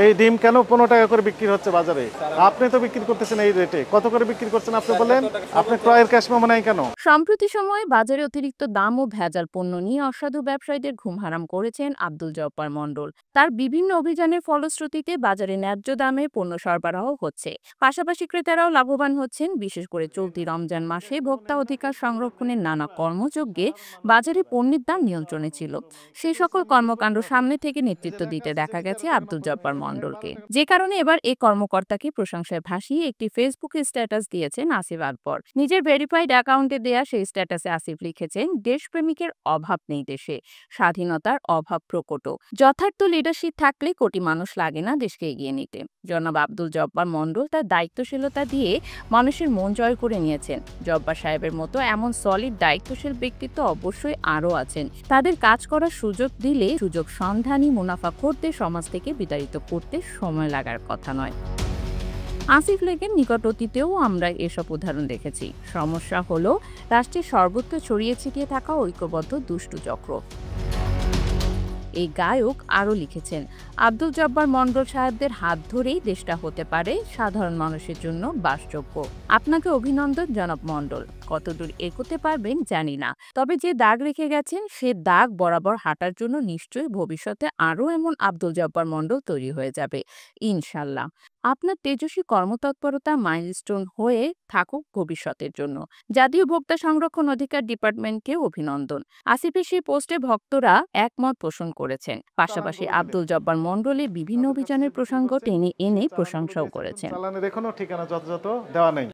এই ডিম কেন 15 টাকা করে বিক্রি হচ্ছে বাজারে? আপনি তো বিক্রি করতেছেন এই রেটে, কত করে বিক্রি করছেন আপনি বলেন? আপনি ক্রয়ের ক্যাশ মেমো নাই কেন? সম্প্রতি সময়ে বাজারে অতিরিক্ত দাম ও ভেজাল পণ্য নিয়ে অসাধু ব্যবসায়ীদের ঘুম হারাম করেছেন আব্দুল জব্বার মণ্ডল। তার বিভিন্ন অভিযানের ফলশ্রুতিতে বাজারে ন্যায্য দামে পণ্য সরবরাহ হচ্ছে। পাশাপাশি ক্রেতারাও লাভবান হচ্ছেন। বিশেষ করে চলতি রমজান মাসে ভোক্তা অধিকার সংরক্ষণের নানা কর্মযজ্ঞে বাজারে পণ্যের দাম নিয়ন্ত্রণে ছিল। সেই সকল কর্মকাণ্ড সামনে থেকে নেতৃত্ব দিতে দেখা গেছে আব্দুল জব্বার মণ্ডলকে, যে কারণে এবার এই কর্মকর্তাকে প্রশংসায় ভাসিয়ে একটি ফেসবুকে স্ট্যাটাস দিয়েছেন আসিফ আকবর। নিজের ভেরিফাইড অ্যাকাউন্টে দেয়া সেই স্ট্যাটাসে আসিফ লিখেছেন, দেশপ্রেমিকের অভাব নেই দেশে, স্বাধীনতার অভাব প্রকট। যথার্থ লিডারশিপ থাকলে কোটি মানুষ লাগে না দেশকে এগিয়ে নিতে। জনাব আব্দুল জব্বার মণ্ডল তার দায়িত্বশীলতা দিয়ে মানুষের মন জয় করে নিয়েছেন। জব্বার সাহেবের মতো এমন সলিড দায়িত্বশীল ব্যক্তিত্ব অবশ্যই আরও আছেন। তাদের কাজ করার সুযোগ দিলে সুযোগ সন্ধানী মুনাফাখোরদের সমাজ থেকে বিতাড়িত করতে সময় লাগার কথা নয়। আসিফ লেগের নিকট অতীতেও আমরা এসব উদাহরণ দেখেছি। সমস্যা হলো রাষ্ট্রের সর্বত্র ছড়িয়ে ছিটিয়ে থাকা ঐক্যবদ্ধ দুষ্টু চক্র। এই গায়ক আরও লিখেছেন, আব্দুল জব্বার মণ্ডল সাহেবদের হাত ধরেই দেশটা হতে পারে সাধারণ মানুষের জন্য বাসযোগ্য। আপনাকে অভিনন্দন জনাব মণ্ডল। কতদূর এগোতে পারবেন জানি না, তবে যে দাগ রেখে গেছেন সে দাগ বরাবর হাঁটার জন্য নিশ্চয়ই ভবিষ্যতে আরও এমন আব্দুল জব্বার মণ্ডল তৈরি হয়ে যাবে ইনশাল্লাহ। আপনার তেজস্বী কর্মতৎপরতা মাইলস্টোন হয়ে থাকুক ভবিষ্যতের জন্য। জাতীয় ভোক্তা সংরক্ষণ অধিকার ডিপার্টমেন্টকে অভিনন্দন। আসিফের সেই পোস্টে ভক্তরা একমত পোষণ করেছেন। চালান পাশাপাশি করেছিলেন, আব্দুল জব্বার মণ্ডলের বিভিন্ন তাদের কাছ থেকে অভিযানের বিক্রি প্রসঙ্গ করছেন, টেনে এনে চালানগুলো প্রশংসাও দিয়েছেন, কিন্তু করেছেন। চালানের এখনো ঠিকানা যথাযথ দেওয়া নেই।